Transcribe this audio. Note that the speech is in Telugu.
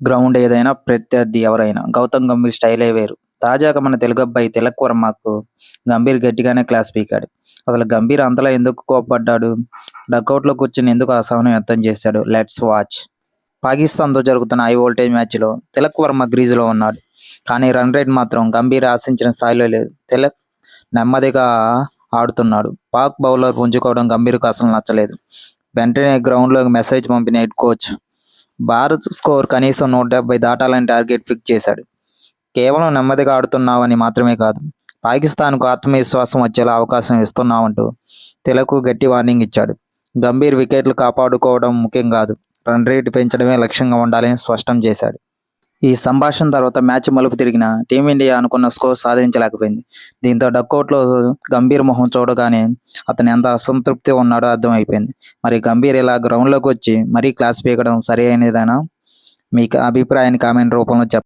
గ్రౌండ్ ఏదైనా ప్రత్యర్థి ఎవరైనా గౌతమ్ గంభీర్ స్టైలే వేరు. తాజాగా మన తెలుగు అబ్బాయి తిలక్ వర్మకు గంభీర్ గట్టిగానే క్లాస్ పీకాడు. అసలు గంభీర్ అంతలా ఎందుకు కోప్పడ్డాడు? డకౌట్లో కూర్చుని ఎందుకు అసహనం వ్యక్తం చేశాడు? Let's watch. పాకిస్తాన్తో జరుగుతున్న హై వోల్టేజ్ మ్యాచ్లో తిలక్ వర్మ క్రీజులో ఉన్నాడు. కానీ రన్ రేట్ మాత్రం గంభీర్ ఆశించిన స్థాయిలో లేదు. తిలక్ నెమ్మదిగా ఆడుతున్నాడు. పాక్ బౌలర్ పుంజుకోవడం గంభీర్కు అసలు నచ్చలేదు. వెంటనే గ్రౌండ్లోకి మెసేజ్ పంపిన హెడ్ కోచ్ భారత్ స్కోర్ కనీసం 170 దాటాలని టార్గెట్ ఫిక్స్ చేశాడు. కేవలం నెమ్మదిగా ఆడుతున్నావని మాత్రమే కాదు, పాకిస్తాన్కు ఆత్మవిశ్వాసం వచ్చేలా అవకాశం ఇస్తున్నావంటూ తిలక్ గట్టి వార్నింగ్ ఇచ్చాడు. గంభీర్ వికెట్లు కాపాడుకోవడం ముఖ్యం కాదు, రన్ రేటు పెంచడమే లక్ష్యంగా ఉండాలని స్పష్టం చేశాడు. ఈ సంభాషణ తర్వాత మ్యాచ్ మలుపు తిరిగిన టీమిండియా అనుకున్న స్కోర్ సాధించలేకపోయింది. దీంతో డకౌట్లో గంభీర్ మొహం చూడగానే అతను ఎంత అసంతృప్తి ఉన్నాడో అర్థమైపోయింది. మరి గంభీర్ ఇలా గ్రౌండ్లోకి వచ్చి మరీ క్లాస్ పీకడం సరి అయినదేనా? మీ అభిప్రాయాన్ని కామెంట్ రూపంలో చెప్పండి.